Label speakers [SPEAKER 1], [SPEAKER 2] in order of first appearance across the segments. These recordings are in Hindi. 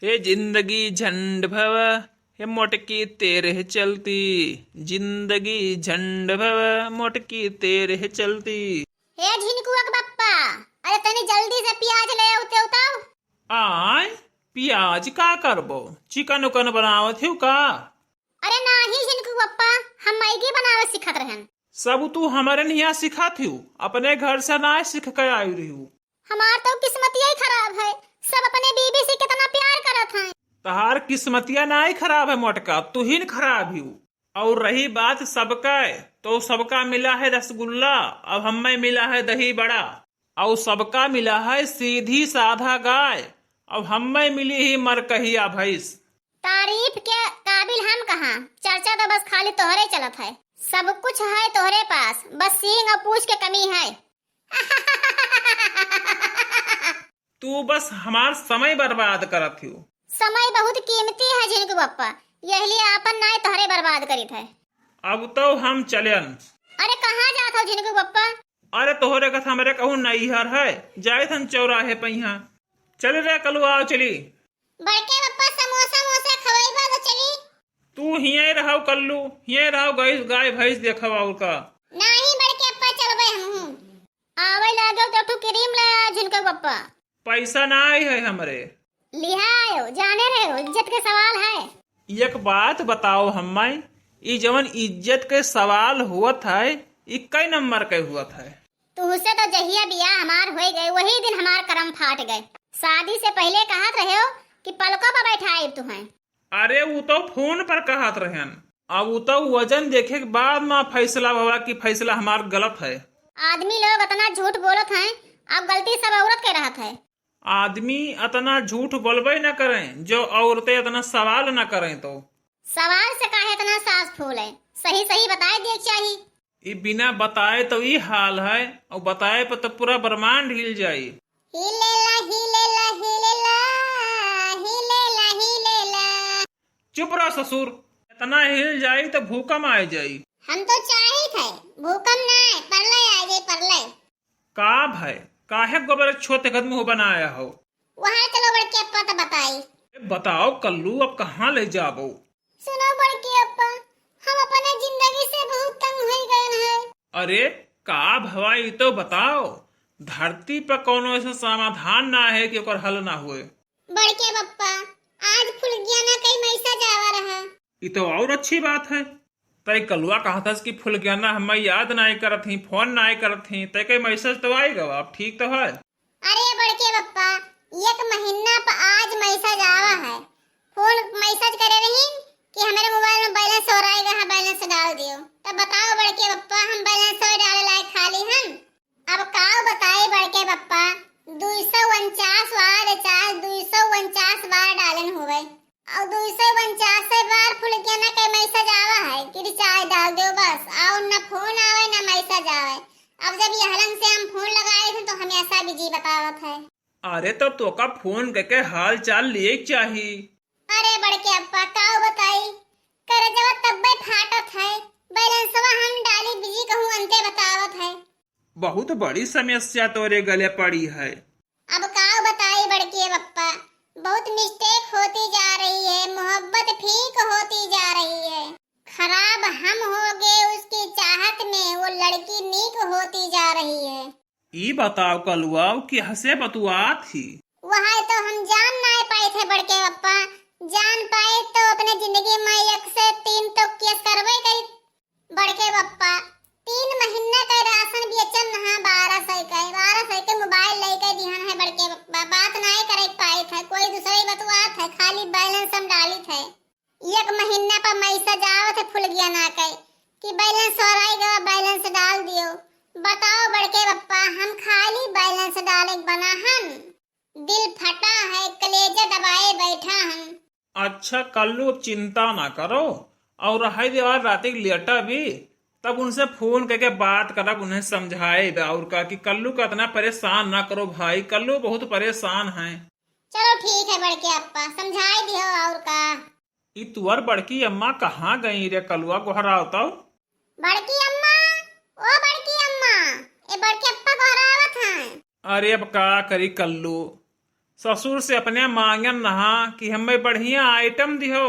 [SPEAKER 1] हे जिंदगी झंड भव, हे मोटकी तेरे चलती। जिंदगी झंड भव, मोटकी तेरे चलती।
[SPEAKER 2] हे झिनकुआ के बप्पा, अरे तनी जल्दी से प्याज ले आउते उताव।
[SPEAKER 1] आय पियाज का करबो? चिकन उकन बनावत हूँ का?
[SPEAKER 2] अरे नाही झिनकू बप्पा, हम मैगी बनावे सिखत रहन।
[SPEAKER 1] सब तू हमारे यहाँ सिखात हूँ, अपने घर से ना सीख कर आई रही हूँ।
[SPEAKER 2] हमार तो किस्मतिया ही खराब है, सब अपने बीबी से कितना प्यार करत हैं।
[SPEAKER 1] तहार किस्मतिया ना ही खराब है मोटका, तू ही न खराब हूँ। और रही बात सबका, तो सबका मिला है रसगुल्ला, अब हमें मिला है दही बड़ा। और सबका मिला है सीधी साधा गाय, अब हमें मिली ही मरकहिया भैंस।
[SPEAKER 2] तारीफ के काबिल हम कहाँ, चर्चा तो बस खाली तोहरे चलत है। सब कुछ है तोहरे पास, बस सींग और पूछ के कमी है।
[SPEAKER 1] तू बस हमार समय बर्बाद करत हूँ।
[SPEAKER 2] समय बहुत कीमती है झिनकू बप्पा, यही लिए आपन नाय तोहरे बर्बाद करित है।
[SPEAKER 1] अब तो हम चलन।
[SPEAKER 2] अरे कहाँ जात हो झिनकू बप्पा?
[SPEAKER 1] अरे तोहरे कथा मेरे कहूँ नैहर है, जाए थन चौराहे पे यहाँ। चल रे कलू आओ चली।
[SPEAKER 2] बड़के बप्पा समोसा मोसा खवाइबा तो चली।
[SPEAKER 1] तू हिये रहो कल्लू, हिये रहो गाय भैंस देखो और का।
[SPEAKER 2] नहीं बड़के बप्पा चलबे हम। आवे लागो तो तू क्रीम ले आ झिनकू बप्पा।
[SPEAKER 1] पैसा ना आई है हमरे।
[SPEAKER 2] लिहा आयो, जाने रहे हो इज्जत के सवाल है।
[SPEAKER 1] एक बात बताओ हमें, ये जवन इज्जत के सवाल हुआ था, ये कई नंबर के हुआ था?
[SPEAKER 2] तुझसे तो जहिया बियाह हमार हो गए वही दिन हमार करम फाट गए। शादी से पहले कहत रहे हो कि पलकों पर बैठाए तुम्हें।
[SPEAKER 1] अरे वो तो फोन पर कहत रहन, अब वो तो वजन देखे के बाद में फैसला हुआ कि फैसला हमार गलत है।
[SPEAKER 2] आदमी लोग इतना झूठ बोलत हैं, अब गलती सब औरत के रहत है।
[SPEAKER 1] आदमी इतना झूठ बोलबे न करें जो औरतें इतना सवाल न करें। तो
[SPEAKER 2] सवाल से काहे इतना सास फूल है, सही सही बताए देख चाहिए।
[SPEAKER 1] ये बिना बताए तो ये हाल है, और बताए पर तो पूरा ब्रह्मांड हिल जाये।
[SPEAKER 2] हिलेला हिलेला हिलेला हिलेला हिलेला।
[SPEAKER 1] चुप रहो ससुर, इतना हिल जाये तो भूकंप आ जाये।
[SPEAKER 2] हम तो चाहे थे भूकंप ना आए, परलय आ जाए परलय।
[SPEAKER 1] का भाई काहे गोबर छोटे कदम हो बनाया हो?
[SPEAKER 2] वहाँ चलो बड़के अप्पा तो बताई।
[SPEAKER 1] बताओ कल्लू, अब कहाँ ले जाबो?
[SPEAKER 2] सुनो बड़के अप्पा, हम अपने जिंदगी से बहुत तंग हो गए हैं।
[SPEAKER 1] अरे का भवाई तो बताओ, धरती पर कोनो ऐसा समाधान ना है कि ओकर हल ना हुए।
[SPEAKER 2] बड़के बप्पा, आज फुल गया ना कई मैसा जावा रहा।
[SPEAKER 1] ये तो और अच्छी बात है। तय कलुआ कहा था कि फुल गया ना, हमें याद ना करत थी, फोन ना करत थी, तय कई मैसेज तो आएगा। अब ठीक तो है।
[SPEAKER 2] अरे बड़के बप्पा, एक महीना पर आज मैसेज आवा है। फोन मैसेज करे रही कि हमारे मोबाइल में बैलेंस हो रहेगा, हाँ बैलेंस डाल दियो। तब बताओ बड़के बप्पा, हम बैलेंस डाले लायक खाली हम। अब काओ बताए बड़के बप्पा, 249 बार रिचार्ज 249 बार डालन हुए, और 249 बार फुल गया ना कई मैसेज आवा है कि रिचार्ज डाल दो बस, और न फोन आवे न मैसेज आवे। अब जब ये हलन से हम फोन लगाए थे तो हमेशा बिजी बतावत है।
[SPEAKER 1] अरे तो का फोन करके हाल चाल लिए चाहिए।
[SPEAKER 2] अरे बड़के अप्पा काओ बताई, कर जब तब्बे फाटत है, बैलेंसवा हम डाली बिजी कहूँ अंते बतावत है।
[SPEAKER 1] बहुत बड़ी समस्या तोरे गले पड़ी है।
[SPEAKER 2] अब काओ बताई बड़के बप्पा, बहुत मिस्टेक होती जा रही है, मोहब्बत फीक होती जा रही है। खराब हम हो गए उसकी चाहत में, वो लड़की नीक होती जा रही है।
[SPEAKER 1] ये बताओ कलुआ कि हंसे बतुआ थी।
[SPEAKER 2] वह तो हम जान ना पाए थे बड़के बप्पा, जान पाए तो अपने जिंदगी में 1 से 3 तो केस करवे गई। बड़के बप्पा 3 महीना का राशन बेचन नहा 1200 के मोबाइल लेके दिहन है बड़के बप्पा। बात नहीं करे पाई था, कोई दूसरी बतुआत है, खाली बैलेंस हम डाली थे। 1 महीना पर मैसेज आवत है फुल गया ना कहे कि बैलेंस हो रहेगा, बैलेंस डाल दियो। बताओ बड़के बप्पा, हम खाली बैलेंस डाले बना हम, दिल फटा है, कलेजा दबाए बैठा हम।
[SPEAKER 1] अच्छा कल्लू चिंता ना करो, और रहा रात लेटा भी, तब उनसे फोन करके बात करब, उन्हें समझाए और का कि कल्लू का इतना परेशान ना करो भाई, कल्लू बहुत परेशान है।
[SPEAKER 2] चलो ठीक है बड़के अप्पा, समझाई दियो और का।
[SPEAKER 1] ई तुअर बड़की अम्मा कहाँ गई रे कलुआ, गोहराव तो।
[SPEAKER 2] बड़की अम्मा, ओ बड़की अम्मा, ए बड़के अप्पा गोहरावत हैं।
[SPEAKER 1] अरे अब का करी कल्लू, ससुर से अपने मांगन नहा कि हमें बढ़िया आइटम दियो,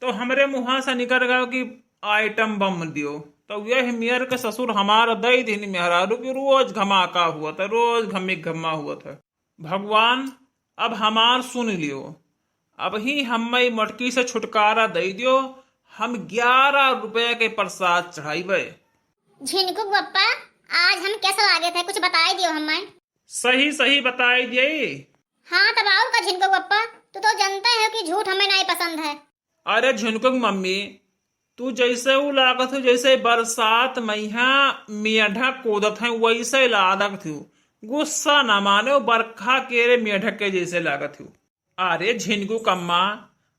[SPEAKER 1] तो हमरे मुँह से निकल गयो कि आइटम बम दियो। तो यह मेयर के ससुर हमारा दई दिन मेहरारू की रोज घमाका हुआ था, रोज घमा हुआ था। भगवान अब हमार सुन लियो, अब ही हमें मटकी से छुटकारा दे दियो, हम 11 रुपए के प्रसाद चढ़ाइबे।
[SPEAKER 2] झिनकुक बप्पा, आज हम कैसे लागे थे, कुछ बताई दियो हमें।
[SPEAKER 1] सही सही बताई दिए।
[SPEAKER 2] हाँ तब आओ का झिनकुक बप्पा, तू तो जानता है कि झूठ हमें नहीं पसंद है।
[SPEAKER 1] अरे झुनकुक मम्मी, तू जैसे वो लागत हो जैसे बरसात मैया मेढक कूदत है वैसे लागत थी। गुस्सा न माने, बरखा केरे मेढक के जैसे लागत थी। अरे झिनकुक अम्मा,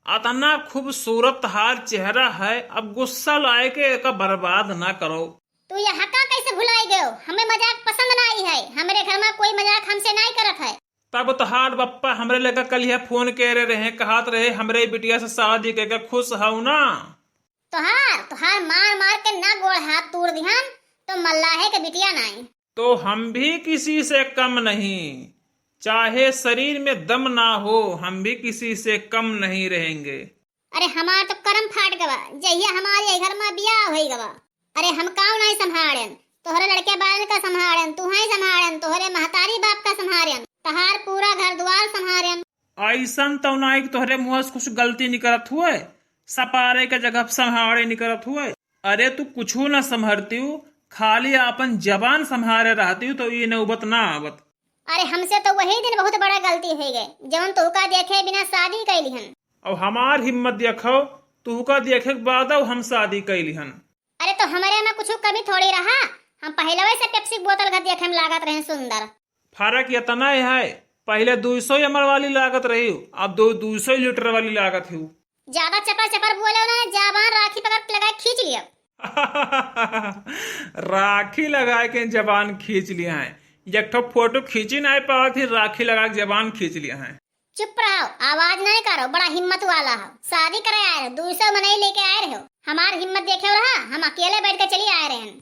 [SPEAKER 1] अतना खूबसूरत हार चेहरा है, अब गुस्सा लाए के का बर्बाद ना करो।
[SPEAKER 2] तू यहाँ का कैसे भुलाई गयो, हमें मजाक पसंद नहीं है, हमारे घर में कोई मजाक हमसे नहीं करत है।
[SPEAKER 1] तब तोहार बप्पा हमरे लगा कल यह फोन करे रहे, कहत रहे हमरे बिटिया से शादी के खुश हूं ना।
[SPEAKER 2] तोहार मार मार के ना गोड़ हाथ तोड़ दिहन, तो मल्लाहे के बिटिया नहीं।
[SPEAKER 1] तो हम भी किसी से कम नहीं, चाहे शरीर में दम ना हो, हम भी किसी से कम नहीं रहेंगे।
[SPEAKER 2] अरे हमार तो करम फाट गवा, जहिया हमारे घर में बियाह होई गवा। अरे हम काऊ नहीं संभाड़न, तोहरे लड़के बाल का संभाड़न, तू ही संभाड़न, तोहरे महतारी बाप का संभाड़न, तहार पूरा घर द्वार संभाड़न।
[SPEAKER 1] ऐसन तो नहीं तोहरे मुँह से कुछ गलती नहीं करत हुए, सपारे के जगह संभाड़े नहीं करत हुए। अरे तू कुछ न संभरती हूँ, खाली अपन जबान संभारे रहती हूँ, तो ये नौबत ना आवत।
[SPEAKER 2] अरे हमसे तो वही दिन बहुत बड़ा गलती हो गई, जवन तू का देखे बिना शादी कैली हन।
[SPEAKER 1] और हमार हिम्मत देखो, तू का देखे के बाद हम शादी कैली हन।
[SPEAKER 2] अरे तो हमारे में कुछ कमी थोड़ी रहा, हम पहले वैसे पेप्सी बोतल का देखे में लागत रहे सुंदर।
[SPEAKER 1] फर्क इतना है, पहले 200 ml वाली लागत रही, अब 200 लीटर वाली लागत है।
[SPEAKER 2] ज्यादा चपर चपर बोले ना, जबान राखी पकड़ लगा खींच लिया।
[SPEAKER 1] राखी लगा के जबान खींच लिया है, एक ठो फोटो खींची नहीं पाओ थी, राखी लगा के जबान खींच लिया है।
[SPEAKER 2] चुप रहो, आवाज नहीं करो, बड़ा हिम्मत वाला हो, शादी करे आए रहे, 200 मनई लेके आए रहे हो। हमार हिम्मत देखे रहा, हम अकेले बैठ के चली आए रहे हैं।